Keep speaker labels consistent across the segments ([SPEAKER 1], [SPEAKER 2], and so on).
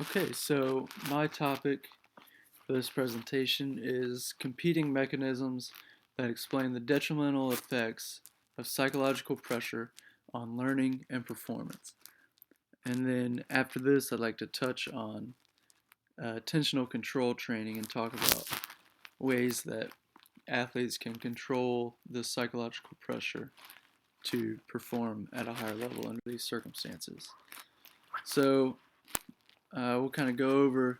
[SPEAKER 1] Okay, so my topic for this presentation is competing mechanisms that explain the detrimental effects of psychological pressure on learning and performance. And then after this, I'd like to touch on attentional control training and talk about ways that athletes can control the psychological pressure to perform at a higher level under these circumstances. So we'll kind of go over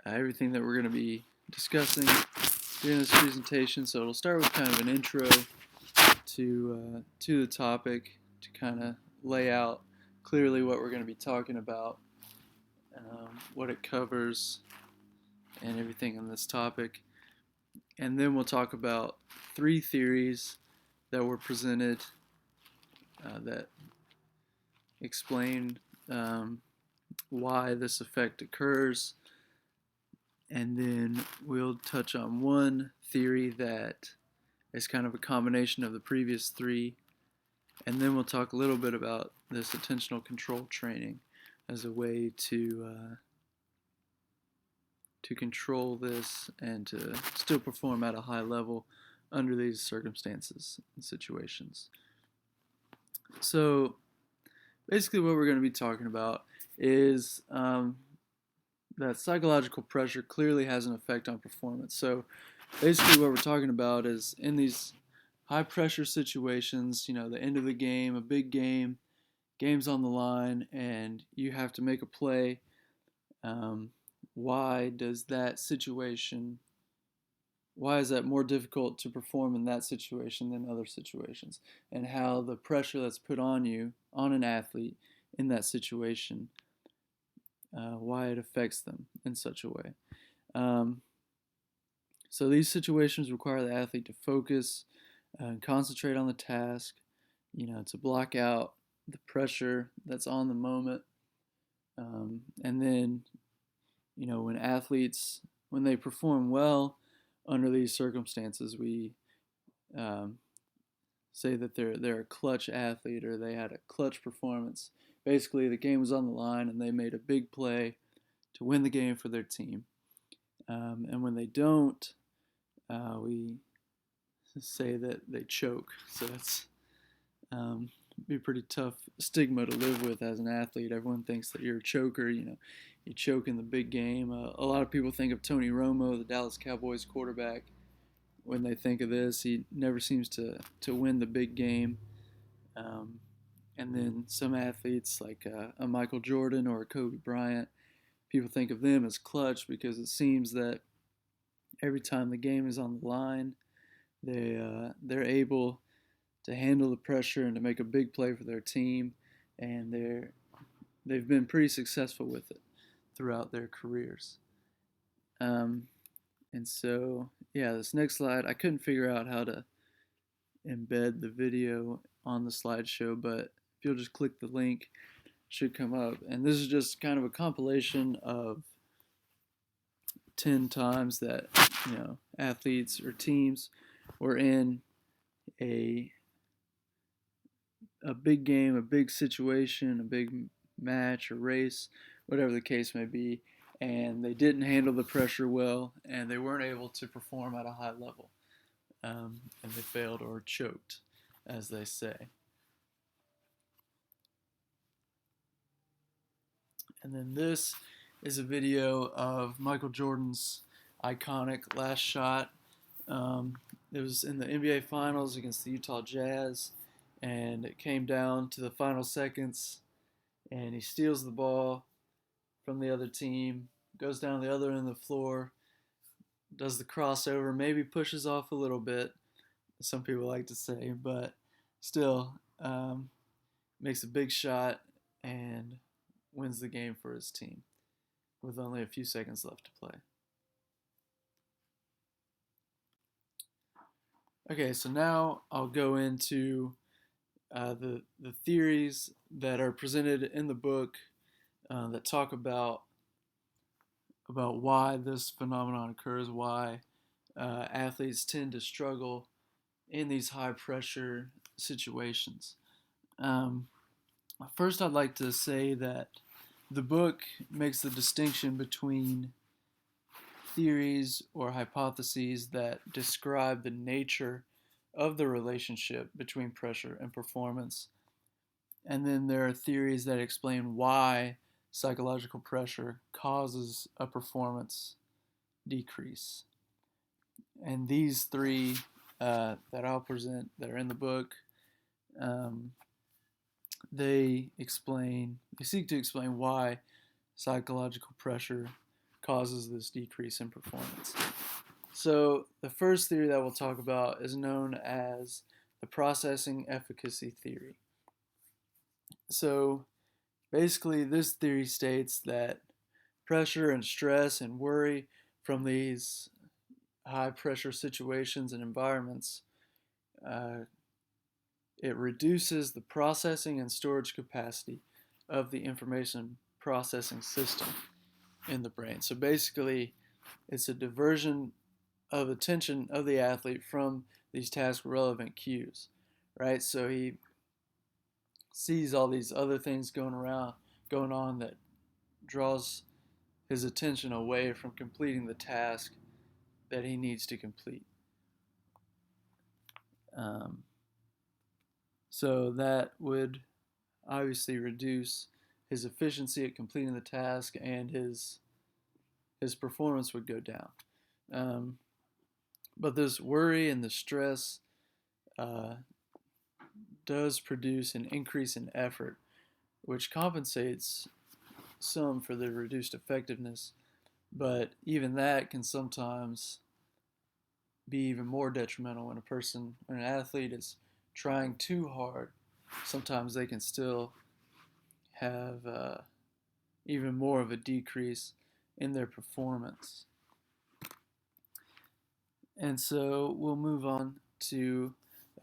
[SPEAKER 1] everything that we're going to be discussing during this presentation. So it'll start with kind of an intro to the topic to kind of lay out clearly what we're going to be talking about, what it covers, and everything on this topic. And then we'll talk about three theories that were presented that explain why this effect occurs. And then we'll touch on one theory that is kind of a combination of the previous three. And then we'll talk a little bit about this attentional control training as a way to control this and to still perform at a high level under these circumstances and situations. So basically what we're going to be talking about is that psychological pressure clearly has an effect on performance. So basically what we're talking about is in these high pressure situations, the end of the game, a big game, game's on the line, and you have to make a play. Why is that more difficult to perform in that situation than other situations? And how the pressure that's put on you, on an athlete in that situation, why it affects them in such a way. So these situations require the athlete to focus and concentrate on the task, to block out the pressure that's on the moment. And then, when they perform well under these circumstances, we say that they're a clutch athlete or they had a clutch performance. Basically, the game was on the line and they made a big play to win the game for their team. And when they don't, we say that they choke. So it's be a pretty tough stigma to live with as an athlete. Everyone thinks that you're a choker. You choke in the big game. A lot of people think of Tony Romo, the Dallas Cowboys quarterback. When they think of this, he never seems to win the big game. And then some athletes like a Michael Jordan or a Kobe Bryant, people think of them as clutch because it seems that every time the game is on the line, they're able to handle the pressure and to make a big play for their team, and they've been pretty successful with it throughout their careers. And so, this next slide, I couldn't figure out how to embed the video on the slideshow, but if you'll just click the link, it should come up. And this is just kind of a compilation of 10 times that, athletes or teams were in a big game, a big situation, a big match or race, whatever the case may be, and they didn't handle the pressure well, and they weren't able to perform at a high level, and they failed or choked, as they say. And then this is a video of Michael Jordan's iconic last shot. It was in the NBA Finals against the Utah Jazz, and it came down to the final seconds, and he steals the ball from the other team, goes down the other end of the floor, does the crossover, maybe pushes off a little bit, some people like to say, but still makes a big shot and wins the game for his team with only a few seconds left to play. Okay, so now I'll go into the theories that are presented in the book that talk about why this phenomenon occurs, why athletes tend to struggle in these high pressure situations. First, I'd like to say that the book makes the distinction between theories or hypotheses that describe the nature of the relationship between pressure and performance. And then there are theories that explain why psychological pressure causes a performance decrease. And these three that I'll present that are in the book, um, they seek to explain why psychological pressure causes this decrease in performance. So the first theory that we'll talk about is known as the processing efficacy theory. So basically, this theory states that pressure and stress and worry from these high pressure situations and environments, uh, it reduces the processing and storage capacity of the information processing system in the brain. So basically, it's a diversion of attention of the athlete from these task relevant cues, right? So he sees all these other things going on that draws his attention away from completing the task that he needs to complete. Um, so that would obviously reduce his efficiency at completing the task, and his performance would go down. Um, but this worry and the stress uh, does produce an increase in effort, which compensates some for the reduced effectiveness, but even that can sometimes be even more detrimental when when an athlete is trying too hard. Sometimes they can still have even more of a decrease in their performance. And so we'll move on to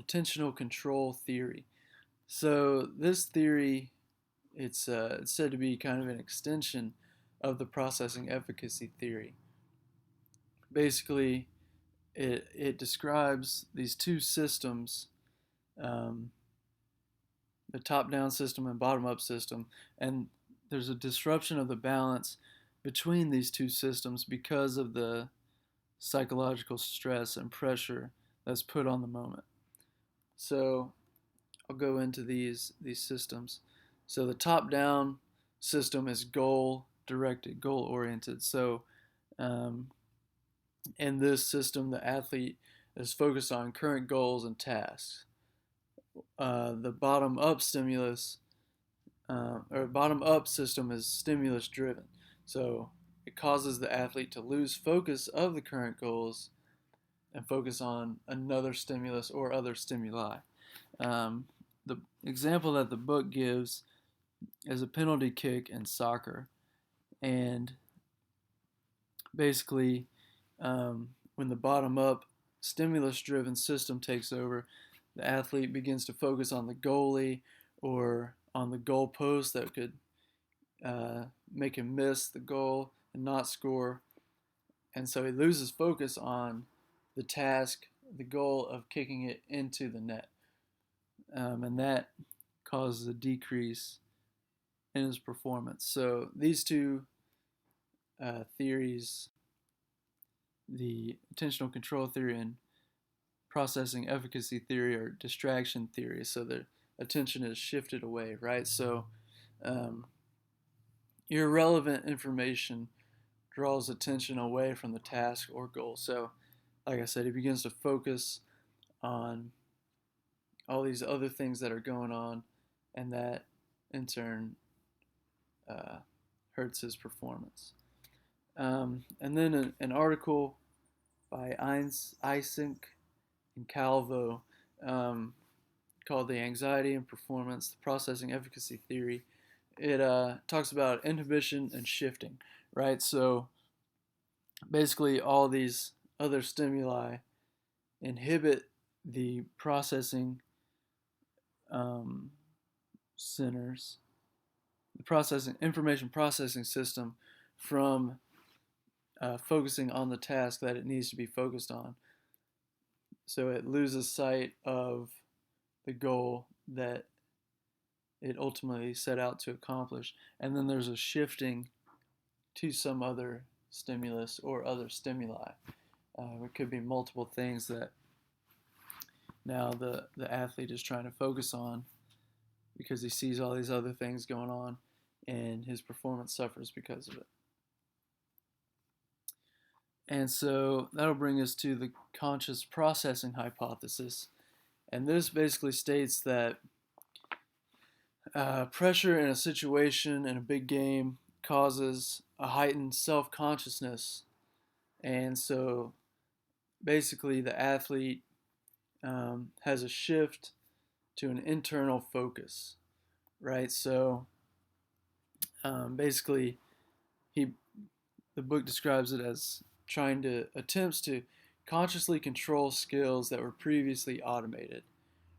[SPEAKER 1] attentional control theory. So this theory, it's said to be kind of an extension of the processing efficacy theory. Basically, it describes these two systems, um, the top-down system and bottom-up system, and there's a disruption of the balance between these two systems because of the psychological stress and pressure that's put on the moment. So I'll go into these systems. So the top-down system is goal directed, goal oriented. So um, in this system, the athlete is focused on current goals and tasks. The bottom-up stimulus or bottom-up system is stimulus driven. So it causes the athlete to lose focus of the current goals and focus on another stimulus or other stimuli. The example that the book gives is a penalty kick in soccer. And basically, when the bottom up stimulus driven system takes over, the athlete begins to focus on the goalie or on the goal post that could make him miss the goal and not score. And so he loses focus on the task, the goal of kicking it into the net. And that causes a decrease in his performance. So these two theories, the attentional control theory and processing efficacy theory, are distraction theories. So the attention is shifted away, right? So um, irrelevant information draws attention away from the task or goal. So, like I said, he begins to focus on all these other things that are going on, and that in turn uh, hurts his performance. And then an article by Eysenck and Calvo called The Anxiety and Performance, the Processing Efficacy Theory. It talks about inhibition and shifting, right? So basically, all these other stimuli inhibit the processing um, centers, the processing information processing system from focusing on the task that it needs to be focused on. So it loses sight of the goal that it ultimately set out to accomplish. And then there's a shifting to some other stimulus or other stimuli. It could be multiple things that now the athlete is trying to focus on because he sees all these other things going on and his performance suffers because of it. And so that'll bring us to the conscious processing hypothesis. And this basically states that pressure in a situation in a big game causes a heightened self-consciousness. And so basically the athlete has a shift to an internal focus, right? So basically, the book describes it as trying to attempts to consciously control skills that were previously automated,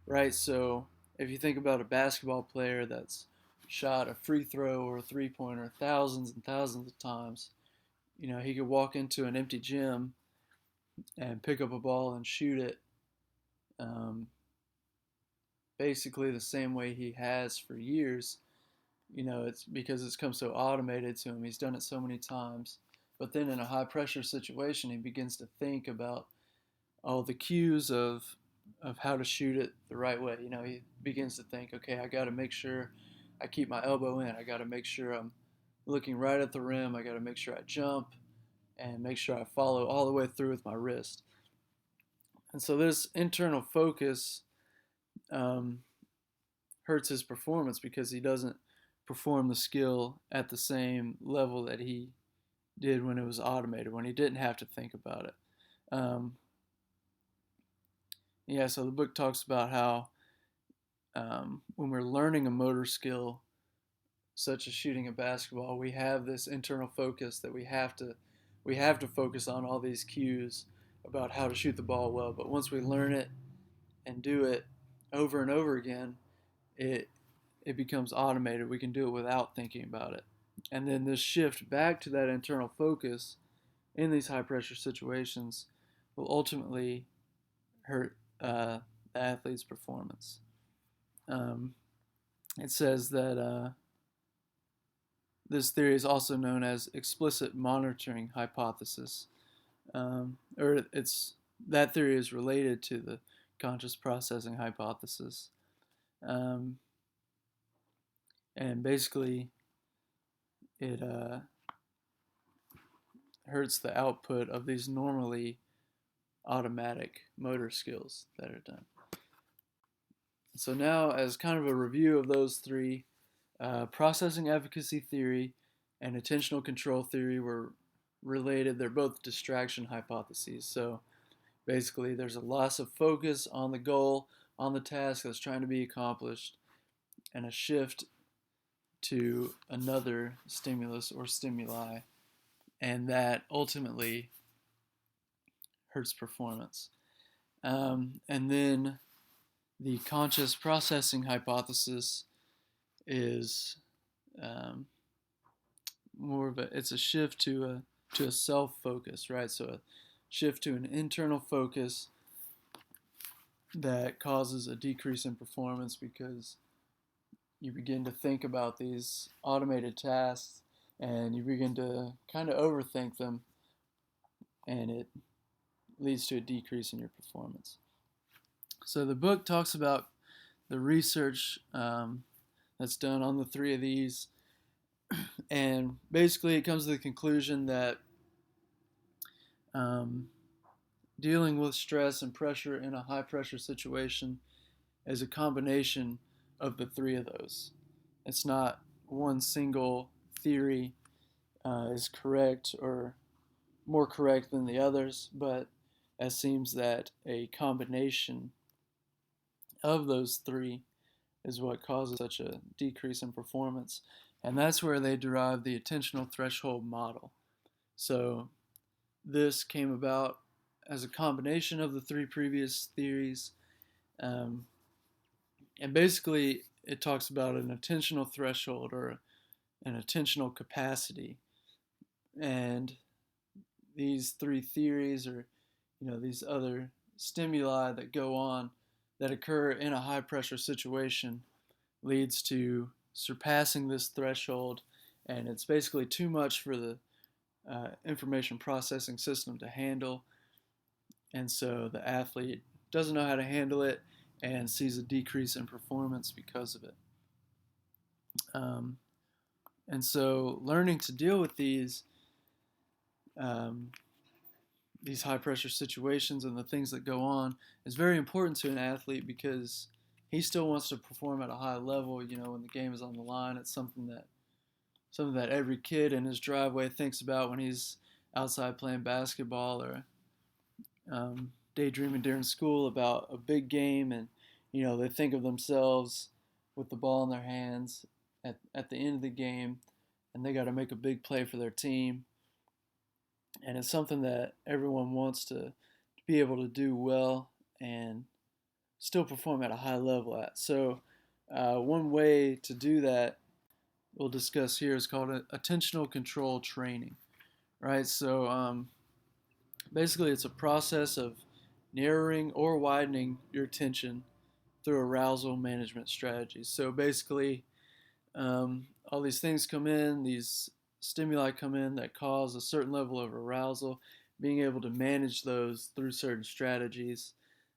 [SPEAKER 1] right? So if you think about a basketball player that's shot a free throw or a three-pointer thousands and thousands of times, he could walk into an empty gym and pick up a ball and shoot it um, basically the same way he has for years. It's because it's come so automated to him. He's done it so many times. But then in a high pressure situation, he begins to think about all the cues of how to shoot it the right way. He begins to think, okay, I got to make sure I keep my elbow in. I got to make sure I'm looking right at the rim. I got to make sure I jump and make sure I follow all the way through with my wrist. And so this internal focus um, hurts his performance because he doesn't perform the skill at the same level that he did when it was automated, when he didn't have to think about it. So the book talks about how when we're learning a motor skill, such as shooting a basketball, we have this internal focus that we have to focus on all these cues about how to shoot the ball well. But once we learn it and do it over and over again, it becomes automated. We can do it without thinking about it. And then this shift back to that internal focus in these high pressure situations will ultimately hurt the athlete's performance. It says that this theory is also known as explicit monitoring hypothesis, or that theory is related to the conscious processing hypothesis, and basically it hurts the output of these normally automatic motor skills that are done. So now, as kind of a review of those three, processing efficacy theory and attentional control theory were related. They're both distraction hypotheses. So basically, there's a loss of focus on the goal, on the task that's trying to be accomplished, and a shift to another stimulus or stimuli, and that ultimately hurts performance. And then the conscious processing hypothesis is more of it's a shift to a self focus, right? So a shift to an internal focus that causes a decrease in performance because you begin to think about these automated tasks and you begin to kind of overthink them, and it leads to a decrease in your performance. So the book talks about the research that's done on the three of these, and basically it comes to the conclusion that dealing with stress and pressure in a high pressure situation is a combination of the three of those. It's not one single theory is correct or more correct than the others, but it seems that a combination of those three is what causes such a decrease in performance. And that's where they derive the attentional threshold model. So this came about as a combination of the three previous theories. And basically, it talks about an attentional threshold or an attentional capacity. And these three theories, or these other stimuli that go on that occur in a high pressure situation, leads to surpassing this threshold, and it's basically too much for the information processing system to handle, and so the athlete doesn't know how to handle it and sees a decrease in performance because of it. Um, and so learning to deal with um, these high pressure situations and the things that go on is very important to an athlete, because he still wants to perform at a high level. You know, when the game is on the line, it's something that every kid in his driveway thinks about when he's outside playing basketball, or daydreaming during school about a big game, and they think of themselves with the ball in their hands at the end of the game, and they got to make a big play for their team, and it's something that everyone wants to be able to do well and still perform at a high level at. So one way to do that we'll discuss here is called attentional control training, right? So basically it's a process of narrowing or widening your attention through arousal management strategies. So basically all these things come in, these stimuli come in that cause a certain level of arousal. Being able to manage those through certain strategies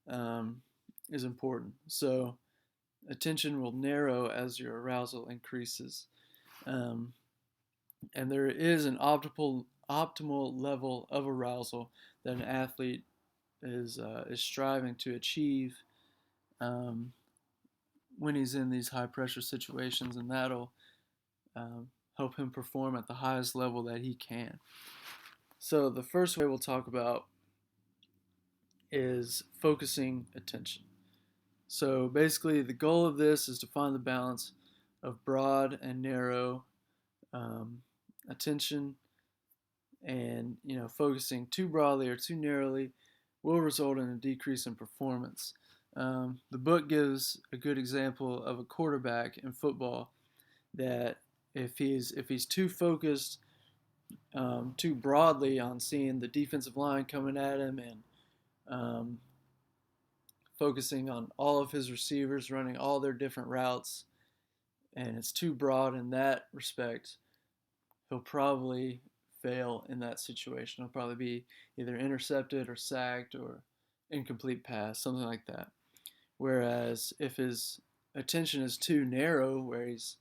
[SPEAKER 1] is important. So attention will narrow as your arousal increases. Um, and there is an optimal level of arousal that an athlete is striving to achieve um, when he's in these high pressure situations, and that'll help him perform at the highest level that he can. So the first way we'll talk about is focusing attention. So basically, the goal of this is to find the balance of broad and narrow attention, and focusing too broadly or too narrowly will result in a decrease in performance. The book gives a good example of a quarterback in football that if he's too focused too broadly on seeing the defensive line coming at him, and focusing on all of his receivers running all their different routes, and it's too broad in that respect, he'll probably fail in that situation. He'll probably be either intercepted or sacked or incomplete pass, something like that. Whereas if his attention is too narrow, where he's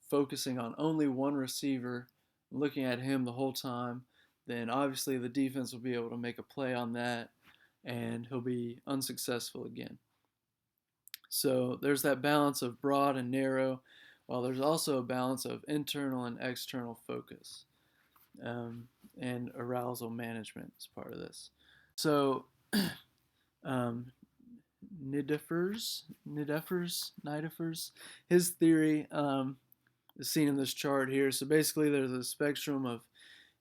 [SPEAKER 1] focusing on only one receiver, looking at him the whole time, then obviously the defense will be able to make a play on that, and he'll be unsuccessful again. So there's that balance of broad and narrow, while there's also a balance of internal and external focus. And arousal management is part of this. So um, Nidefers, his theory is seen in this chart here. So basically there's a spectrum of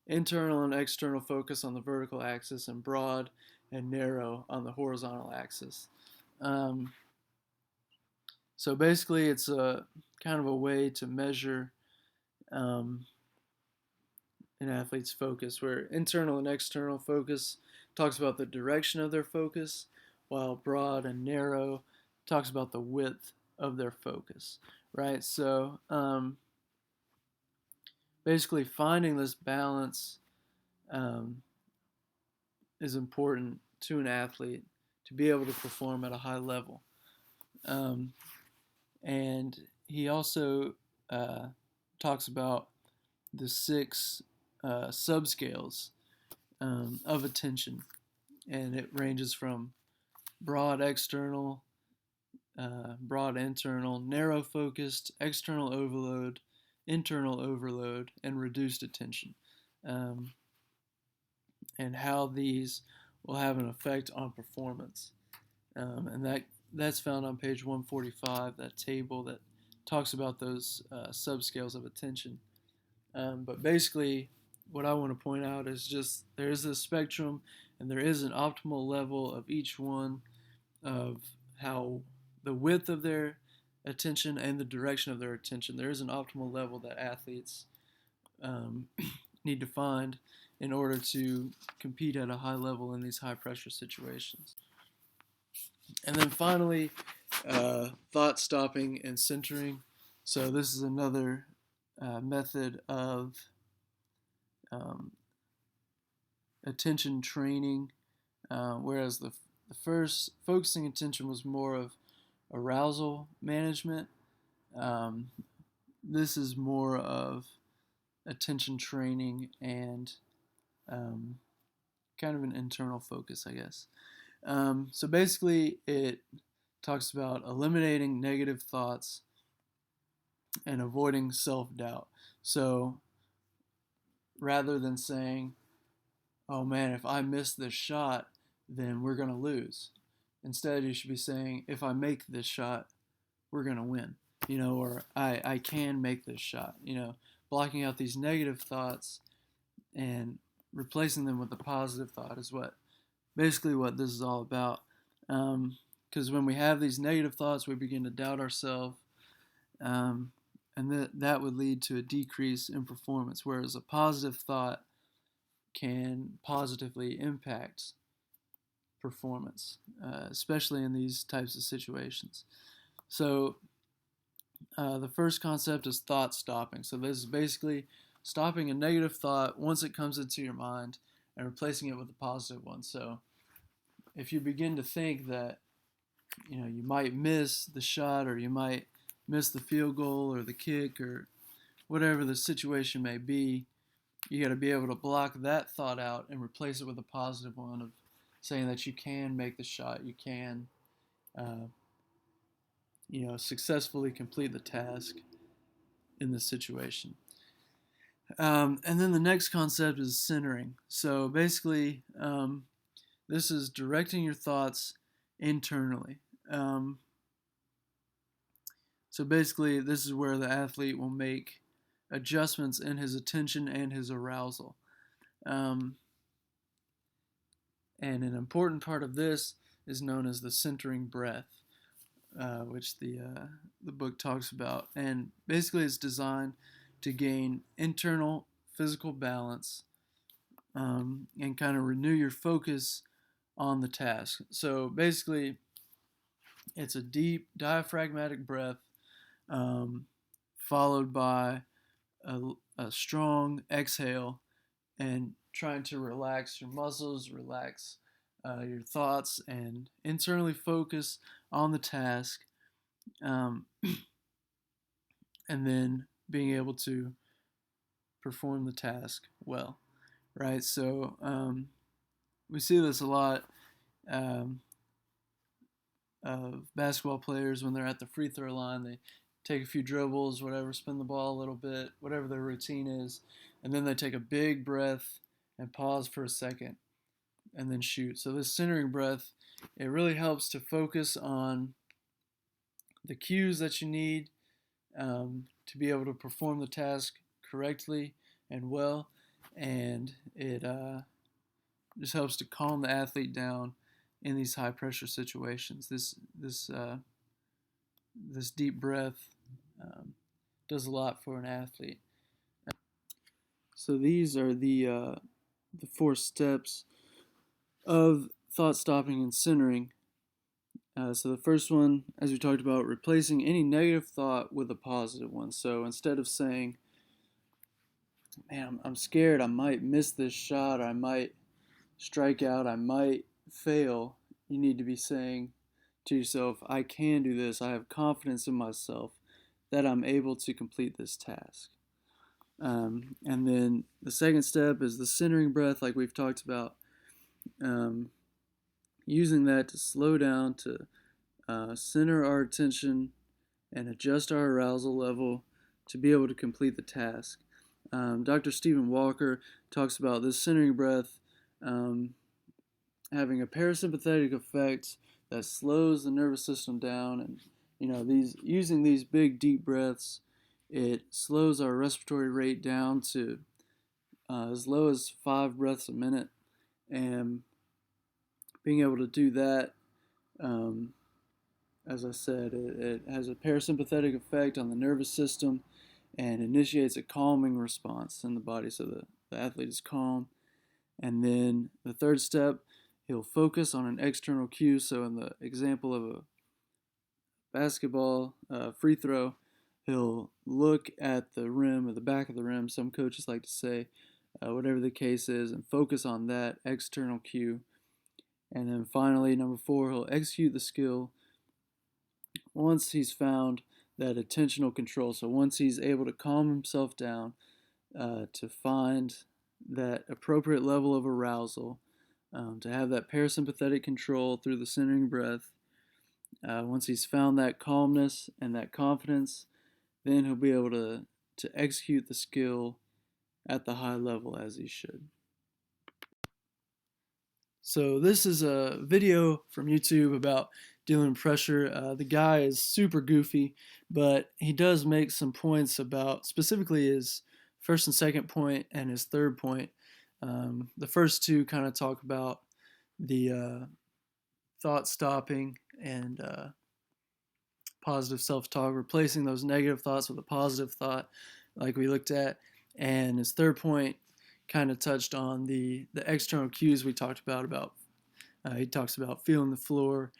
[SPEAKER 1] internal and external focus on the vertical axis, and broad and narrow on the horizontal axis. So basically it's a kind of a way to measure an athlete's focus, where internal and external focus talks about the direction of their focus, while broad and narrow talks about the width of their focus, right? So basically finding this balance is important to an athlete to be able to perform at a high level. And he also talks about the 6 subscales of attention, and it ranges from broad external, broad internal, narrow focused, external overload, internal overload, and reduced attention, and how these will have an effect on performance. And that's found on page 145, that table that talks about those subscales of attention. But basically, what I want to point out is just there is a spectrum, and there is an optimal level of each one, of how the width of their attention and the direction of their attention. There is an optimal level that athletes need to find in order to compete at a high level in these high pressure situations. And then finally, thought stopping and centering. So this is another method of um, attention training, whereas the first focusing attention was more of arousal management. Um, this is more of attention training and um, kind of an internal focus, I guess. So basically, it talks about eliminating negative thoughts and avoiding self doubt. So rather than saying, oh man, if I miss this shot, then we're going to lose. Instead, you should be saying, if I make this shot, we're going to win. Or I can make this shot. Blocking out these negative thoughts and replacing them with a positive thought is basically what this is all about. Because when we have these negative thoughts, we begin to doubt ourselves, and that would lead to a decrease in performance. Whereas a positive thought can positively impact performance, especially in these types of situations. So the first concept is thought stopping. So this is basically stopping a negative thought once it comes into your mind and replacing it with a positive one. So if you begin to think that you might miss the shot, or you might miss the field goal or the kick, or whatever the situation may be, you got to be able to block that thought out and replace it with a positive one of saying that you can make the shot, you can uh, successfully complete the task in this situation. And then the next concept is centering. So basically, this is directing your thoughts internally. So basically, this is where the athlete will make adjustments in his attention and his arousal. Um, and an important part of this is known as the centering breath, which the book talks about. And basically, it's designed to gain internal physical balance, and kind of renew your focus on the task. So basically, it's a deep diaphragmatic breath, um, followed by a strong exhale, and trying to relax your muscles, relax your thoughts, and internally focus on the task, um, and then being able to perform the task well, right? So we see this a lot um, of basketball players when they're at the free throw line. They take a few dribbles, whatever, spin the ball a little bit, whatever their routine is, and then they take a big breath and pause for a second and then shoot. So this centering breath, it really helps to focus on the cues that you need to be able to perform the task correctly and well, and it just helps to calm the athlete down in these high pressure situations. This deep breath does a lot for an athlete. So these are the 4 steps of thought stopping and centering. So the first one, as we talked about, replacing any negative thought with a positive one. So instead of saying, man, I'm scared, I might miss this shot, I might strike out, I might fail, you need to be saying to yourself, I can do this, I have confidence in myself that I'm able to complete this task. And then the second step is the centering breath, like we've talked about. Using that to slow down, to center our attention and adjust our arousal level to be able to complete the task. Dr. Stephen Walker talks about this centering breath having a parasympathetic effect that slows the nervous system down, and using these big deep breaths, it slows our respiratory rate down to as low as 5 breaths a minute, and being able to do that, as I said, it has a parasympathetic effect on the nervous system and initiates a calming response in the body, so the athlete is calm. And then the third step, he'll focus on an external cue. So in the example of a basketball free throw, He'll look at the rim or the back of the rim, some coaches like to say, whatever the case is, and focus on that external cue. And then finally, number 4, he'll execute the skill once he's found that attentional control. So once he's able to calm himself down, to find that appropriate level of arousal, to have that parasympathetic control through the centering breath. Once he's found that calmness and that confidence, then he'll be able to execute the skill at the high level as he should. So this is a video from YouTube about dealing with pressure. The guy is super goofy, but he does make some points about specifically his first and second point and his third point. The first two kind of talk about the thought stopping and positive self-talk, replacing those negative thoughts with a positive thought, like we looked at. And his third point kind of touched on the external cues we talked about he talks about feeling the floor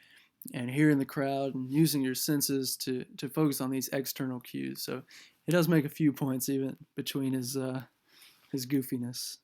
[SPEAKER 1] and hearing the crowd and using your senses to focus on these external cues. So he does make a few points even between his goofiness.